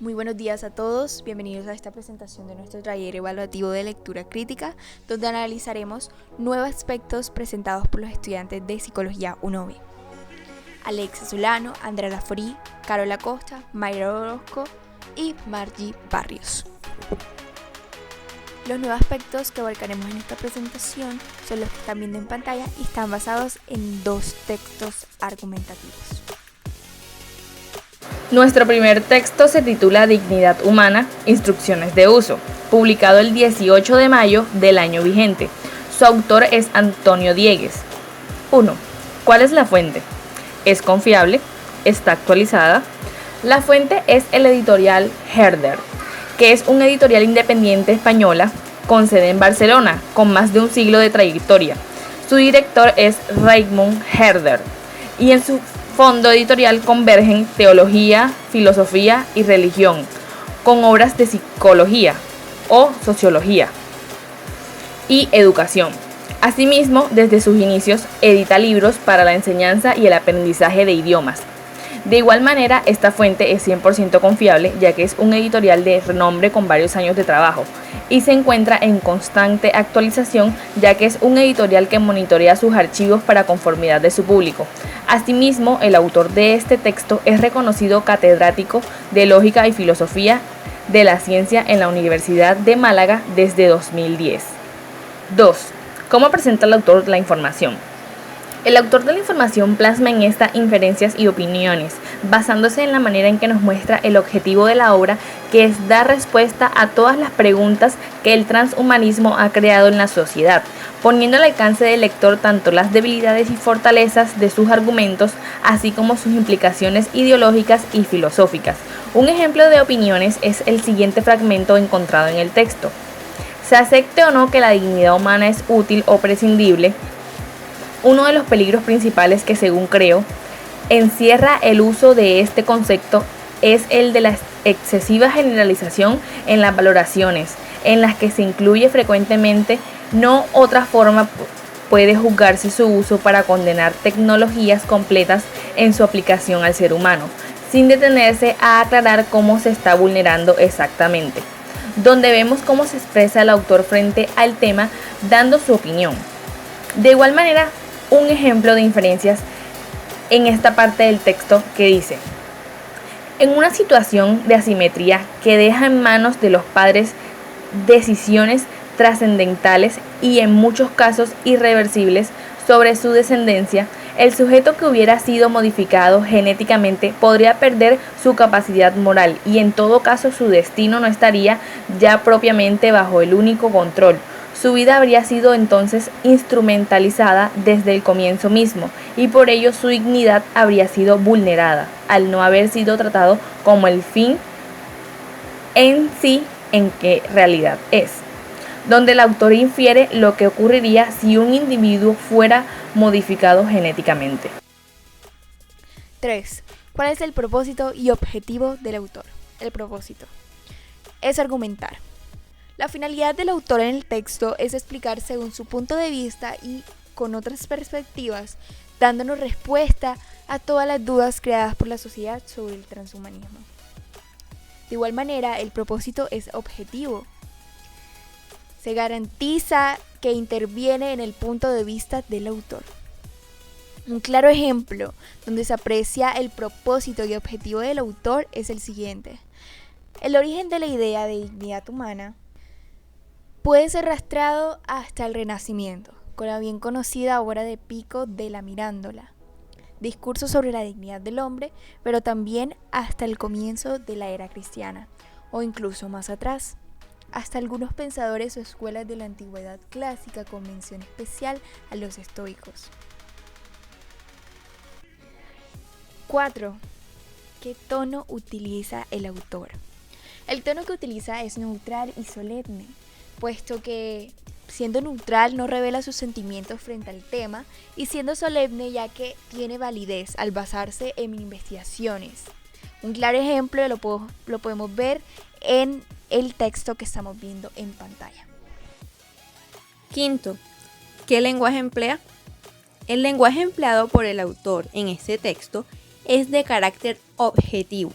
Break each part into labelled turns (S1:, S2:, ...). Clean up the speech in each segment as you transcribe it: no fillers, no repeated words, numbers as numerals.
S1: Muy buenos días a todos, bienvenidos a esta presentación de nuestro taller evaluativo de lectura crítica, donde analizaremos 9 aspectos presentados por los estudiantes de Psicología 1B. Alexa Solano, Andrea Laforí, Carola Acosta, Mayra Orozco y Margie Barrios. Los 9 aspectos que abarcaremos en esta presentación son los que están viendo en pantalla y están basados en 2 textos argumentativos.
S2: Nuestro primer texto se titula Dignidad Humana, Instrucciones de Uso, publicado el 18 de mayo del año vigente. Su autor es Antonio Diegues. 1. ¿Cuál es la fuente? ¿Es confiable? ¿Está actualizada? La fuente es el editorial Herder, que es un editorial independiente española con sede en Barcelona, con más de un siglo de trayectoria. Su director es Raymond Herder, y en su fondo editorial convergen teología, filosofía y religión, con obras de psicología o sociología y educación. Asimismo, desde sus inicios, edita libros para la enseñanza y el aprendizaje de idiomas. De igual manera, esta fuente es 100% confiable, ya que es un editorial de renombre con varios años de trabajo y se encuentra en constante actualización, ya que es un editorial que monitorea sus archivos para conformidad de su público. Asimismo, el autor de este texto es reconocido catedrático de Lógica y Filosofía de la Ciencia en la Universidad de Málaga desde 2010. 2. ¿Cómo presenta el autor la información? El autor de la información plasma en esta inferencias y opiniones, basándose en la manera en que nos muestra el objetivo de la obra, que es dar respuesta a todas las preguntas que el transhumanismo ha creado en la sociedad, poniendo al alcance del lector tanto las debilidades y fortalezas de sus argumentos, así como sus implicaciones ideológicas y filosóficas. Un ejemplo de opiniones es el siguiente fragmento encontrado en el texto. Se acepte o no que la dignidad humana es útil o prescindible, uno de los peligros principales que, según creo, encierra el uso de este concepto es el de la excesiva generalización en las valoraciones, en las que se incluye frecuentemente no otra forma puede juzgarse su uso para condenar tecnologías completas en su aplicación al ser humano, sin detenerse a aclarar cómo se está vulnerando exactamente, donde vemos cómo se expresa el autor frente al tema dando su opinión. De igual manera, un ejemplo de inferencias en esta parte del texto que dice: en una situación de asimetría que deja en manos de los padres decisiones trascendentales y en muchos casos irreversibles sobre su descendencia, el sujeto que hubiera sido modificado genéticamente podría perder su capacidad moral y en todo caso su destino no estaría ya propiamente bajo el único control. Su vida habría sido entonces instrumentalizada desde el comienzo mismo y por ello su dignidad habría sido vulnerada, al no haber sido tratado como el fin en sí en que realidad es, donde el autor infiere lo que ocurriría si un individuo fuera modificado genéticamente.
S1: 3. ¿Cuál es el propósito y objetivo del autor? El propósito es argumentar. La finalidad del autor en el texto es explicar según su punto de vista y con otras perspectivas, dándonos respuesta a todas las dudas creadas por la sociedad sobre el transhumanismo. De igual manera, el propósito es objetivo. Se garantiza que interviene en el punto de vista del autor. Un claro ejemplo donde se aprecia el propósito y objetivo del autor es el siguiente. El origen de la idea de dignidad humana puede ser rastreado hasta el Renacimiento, con la bien conocida obra de Pico de la Mirandola, discurso sobre la dignidad del hombre, pero también hasta el comienzo de la era cristiana, o incluso más atrás, hasta algunos pensadores o escuelas de la antigüedad clásica con mención especial a los estoicos. 4. ¿Qué tono utiliza el autor? El tono que utiliza es neutral y solemne, puesto que siendo neutral no revela sus sentimientos frente al tema y siendo solemne ya que tiene validez al basarse en investigaciones. Un claro ejemplo lo podemos ver en el texto que estamos viendo en pantalla.
S3: 5. ¿Qué lenguaje emplea? El lenguaje empleado por el autor en este texto es de carácter objetivo.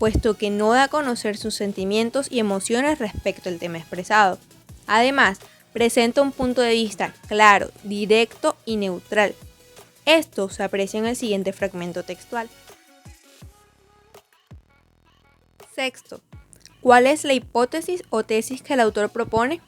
S3: puesto que no da a conocer sus sentimientos y emociones respecto al tema expresado. Además, presenta un punto de vista claro, directo y neutral. Esto se aprecia en el siguiente fragmento textual. Sexto, ¿cuál es la hipótesis o tesis que el autor propone?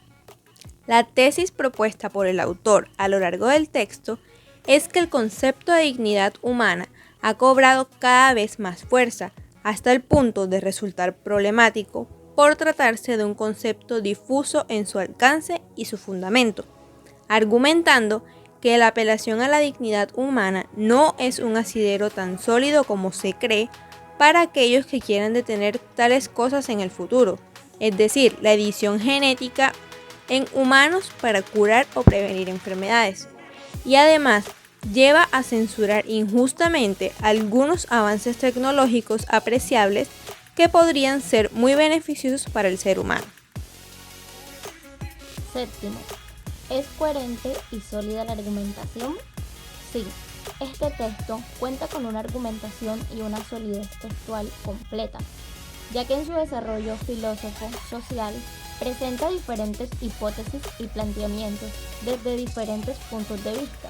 S3: La tesis propuesta por el autor a lo largo del texto es que el concepto de dignidad humana ha cobrado cada vez más fuerza, hasta el punto de resultar problemático por tratarse de un concepto difuso en su alcance y su fundamento, argumentando que la apelación a la dignidad humana no es un asidero tan sólido como se cree para aquellos que quieran detener tales cosas en el futuro, es decir, la edición genética en humanos para curar o prevenir enfermedades, y además lleva a censurar injustamente algunos avances tecnológicos apreciables que podrían ser muy beneficiosos para el ser humano.
S4: Séptimo, ¿es coherente y sólida la argumentación? Sí, este texto cuenta con una argumentación y una solidez textual completa, ya que en su desarrollo filósofo-social presenta diferentes hipótesis y planteamientos desde diferentes puntos de vista.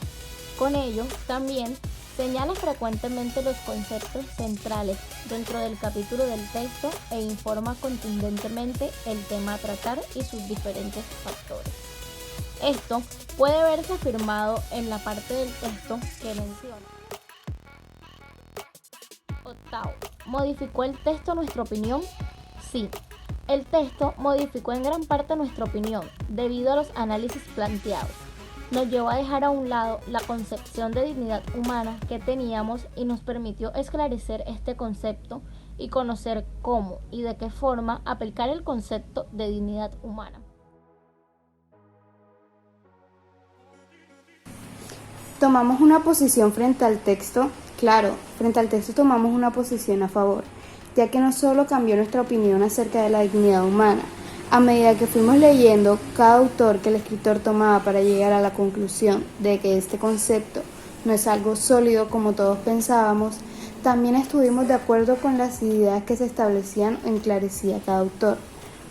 S4: Con ello, también señala frecuentemente los conceptos centrales dentro del capítulo del texto e informa contundentemente el tema a tratar y sus diferentes factores. Esto puede verse afirmado en la parte del texto que menciona. Octavo, ¿modificó el texto nuestra opinión? Sí. El texto modificó en gran parte nuestra opinión debido a los análisis planteados. Nos llevó a dejar a un lado la concepción de dignidad humana que teníamos y nos permitió esclarecer este concepto y conocer cómo y de qué forma aplicar el concepto de dignidad humana.
S5: Tomamos una posición frente al texto. Claro, frente al texto tomamos una posición a favor, ya que no solo cambió nuestra opinión acerca de la dignidad humana. A medida que fuimos leyendo cada autor que el escritor tomaba para llegar a la conclusión de que este concepto no es algo sólido como todos pensábamos, también estuvimos de acuerdo con las ideas que se establecían o enclarecía cada autor.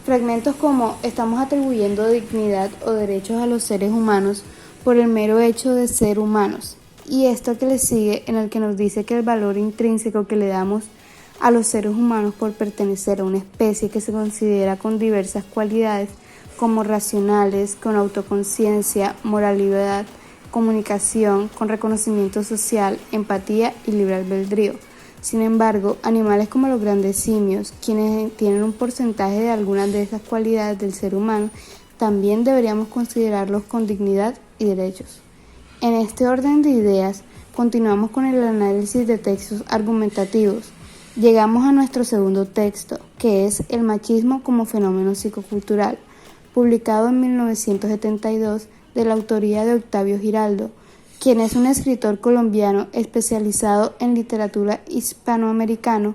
S5: Fragmentos como estamos atribuyendo dignidad o derechos a los seres humanos por el mero hecho de ser humanos, y esto que le sigue en el que nos dice que el valor intrínseco que le damos a los seres humanos por pertenecer a una especie que se considera con diversas cualidades como racionales, con autoconciencia, moralidad, comunicación, con reconocimiento social, empatía y libre albedrío. Sin embargo, animales como los grandes simios, quienes tienen un porcentaje de algunas de esas cualidades del ser humano, también deberíamos considerarlos con dignidad y derechos. En este orden de ideas, continuamos con el análisis de textos argumentativos. Llegamos a nuestro segundo texto, que es El machismo como fenómeno psicocultural, publicado en 1972 de la autoría de Octavio Giraldo, quien es un escritor colombiano especializado en literatura hispanoamericana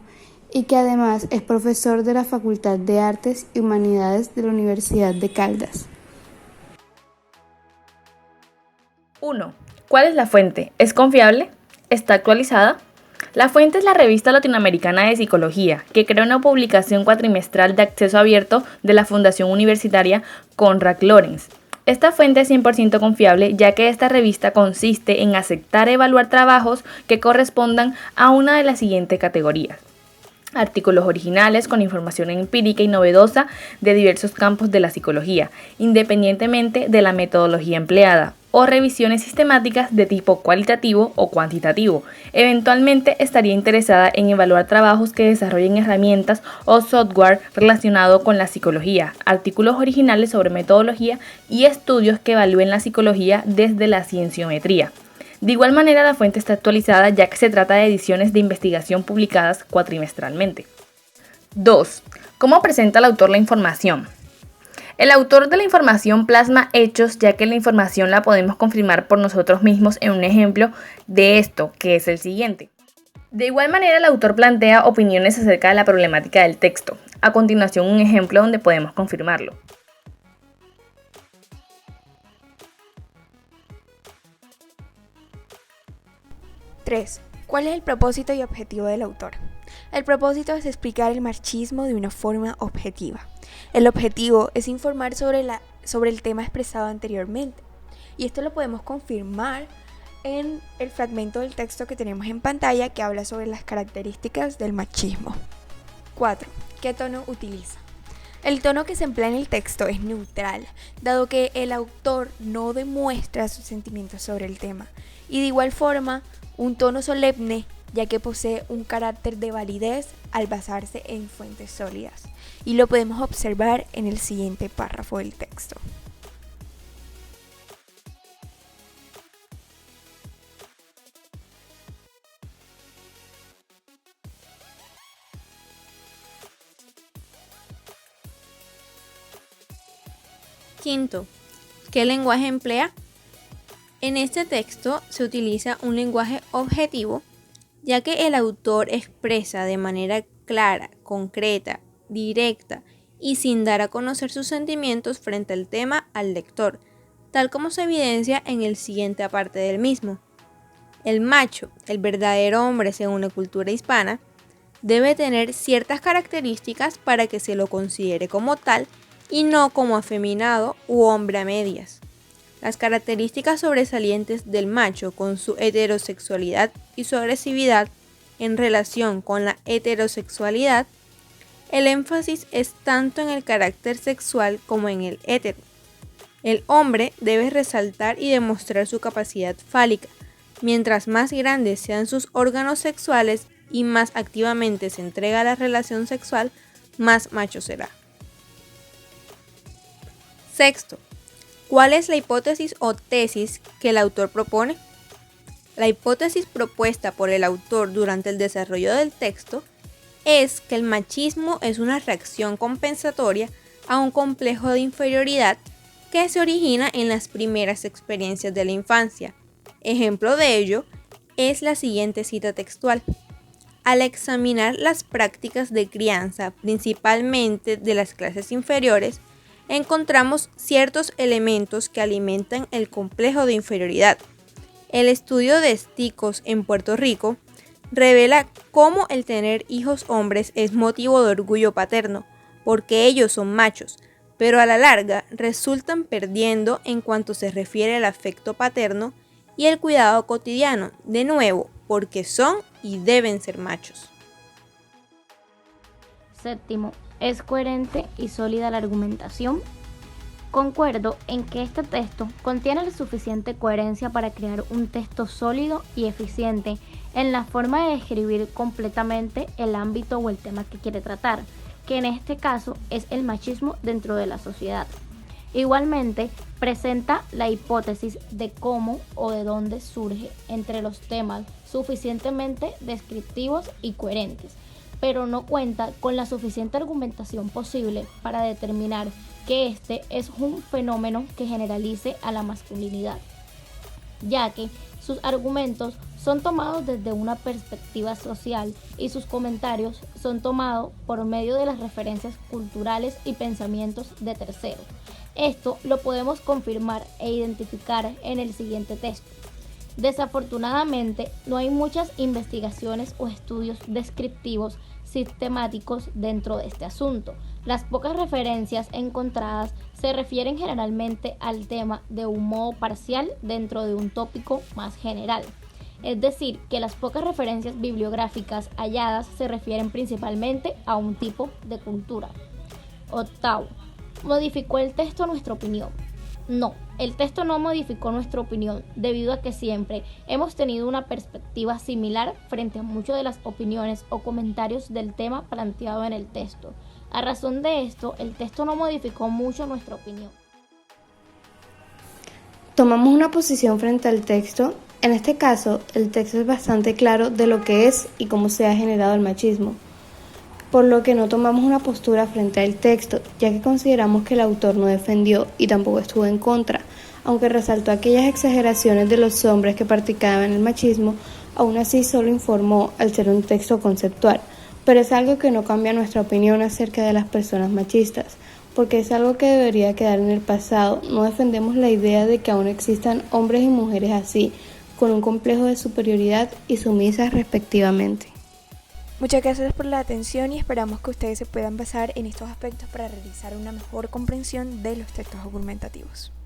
S5: y que además es profesor de la Facultad de Artes y Humanidades de la Universidad de Caldas.
S2: 1. ¿Cuál es la fuente? ¿Es confiable? ¿Está actualizada? La fuente es la revista latinoamericana de psicología, que crea una publicación cuatrimestral de acceso abierto de la Fundación Universitaria Konrad Lorenz. Esta fuente es 100% confiable, ya que esta revista consiste en aceptar y evaluar trabajos que correspondan a una de las siguientes categorías: artículos originales con información empírica y novedosa de diversos campos de la psicología, independientemente de la metodología empleada, o revisiones sistemáticas de tipo cualitativo o cuantitativo. Eventualmente estaría interesada en evaluar trabajos que desarrollen herramientas o software relacionado con la psicología, artículos originales sobre metodología y estudios que evalúen la psicología desde la cienciometría. De igual manera, la fuente está actualizada, ya que se trata de ediciones de investigación publicadas cuatrimestralmente. 2. ¿Cómo presenta el autor la información? El autor de la información plasma hechos, ya que la información la podemos confirmar por nosotros mismos en un ejemplo de esto, que es el siguiente. De igual manera, el autor plantea opiniones acerca de la problemática del texto. A continuación, un ejemplo donde podemos confirmarlo.
S1: 3. ¿Cuál es el propósito y objetivo del autor? El propósito es explicar el machismo de una forma objetiva. El objetivo es informar sobre el tema expresado anteriormente. Y esto lo podemos confirmar en el fragmento del texto que tenemos en pantalla que habla sobre las características del machismo. 4. ¿Qué tono utiliza? El tono que se emplea en el texto es neutral, dado que el autor no demuestra sus sentimientos sobre el tema. Y de igual forma, un tono solemne, ya que posee un carácter de validez al basarse en fuentes sólidas. Y lo podemos observar en el siguiente párrafo del texto.
S3: Quinto, ¿qué lenguaje emplea? En este texto se utiliza un lenguaje objetivo, ya que el autor expresa de manera clara, concreta, directa y sin dar a conocer sus sentimientos frente al tema al lector, tal como se evidencia en el siguiente aparte del mismo. El macho, el verdadero hombre según la cultura hispana, debe tener ciertas características para que se lo considere como tal y no como afeminado u hombre a medias. Las características sobresalientes del macho con su heterosexualidad y su agresividad en relación con la heterosexualidad, el énfasis es tanto en el carácter sexual como en el hetero. El hombre debe resaltar y demostrar su capacidad fálica. Mientras más grandes sean sus órganos sexuales y más activamente se entrega a la relación sexual, más macho será. Sexto, ¿cuál es la hipótesis o tesis que el autor propone? La hipótesis propuesta por el autor durante el desarrollo del texto es que el machismo es una reacción compensatoria a un complejo de inferioridad que se origina en las primeras experiencias de la infancia. Ejemplo de ello es la siguiente cita textual. Al examinar las prácticas de crianza, principalmente de las clases inferiores, encontramos ciertos elementos que alimentan el complejo de inferioridad. El estudio de Stikos en Puerto Rico revela cómo el tener hijos hombres es motivo de orgullo paterno, porque ellos son machos, pero a la larga resultan perdiendo en cuanto se refiere al afecto paterno y el cuidado cotidiano, de nuevo, porque son y deben ser machos.
S4: Séptimo, ¿es coherente y sólida la argumentación? Concuerdo en que este texto contiene la suficiente coherencia para crear un texto sólido y eficiente en la forma de describir completamente el ámbito o el tema que quiere tratar, que en este caso es el machismo dentro de la sociedad. Igualmente, presenta la hipótesis de cómo o de dónde surge entre los temas suficientemente descriptivos y coherentes, pero no cuenta con la suficiente argumentación posible para determinar que este es un fenómeno que generalice a la masculinidad, ya que sus argumentos son tomados desde una perspectiva social y sus comentarios son tomados por medio de las referencias culturales y pensamientos de terceros. Esto lo podemos confirmar e identificar en el siguiente texto. Desafortunadamente, no hay muchas investigaciones o estudios descriptivos sistemáticos dentro de este asunto. Las pocas referencias encontradas se refieren generalmente al tema de un modo parcial dentro de un tópico más general. Es decir, que las pocas referencias bibliográficas halladas se refieren principalmente a un tipo de cultura. Octavo, ¿modificó el texto nuestra opinión? No, el texto no modificó nuestra opinión debido a que siempre hemos tenido una perspectiva similar frente a muchas de las opiniones o comentarios del tema planteado en el texto. A razón de esto, el texto no modificó mucho nuestra opinión.
S5: Tomamos una posición frente al texto. En este caso, el texto es bastante claro de lo que es y cómo se ha generado el machismo, por lo que no tomamos una postura frente al texto, ya que consideramos que el autor no defendió y tampoco estuvo en contra, aunque resaltó aquellas exageraciones de los hombres que practicaban el machismo, aún así solo informó al ser un texto conceptual, pero es algo que no cambia nuestra opinión acerca de las personas machistas, porque es algo que debería quedar en el pasado. No defendemos la idea de que aún existan hombres y mujeres así, con un complejo de superioridad y sumisas respectivamente.
S1: Muchas gracias por la atención y esperamos que ustedes se puedan basar en estos aspectos para realizar una mejor comprensión de los textos argumentativos.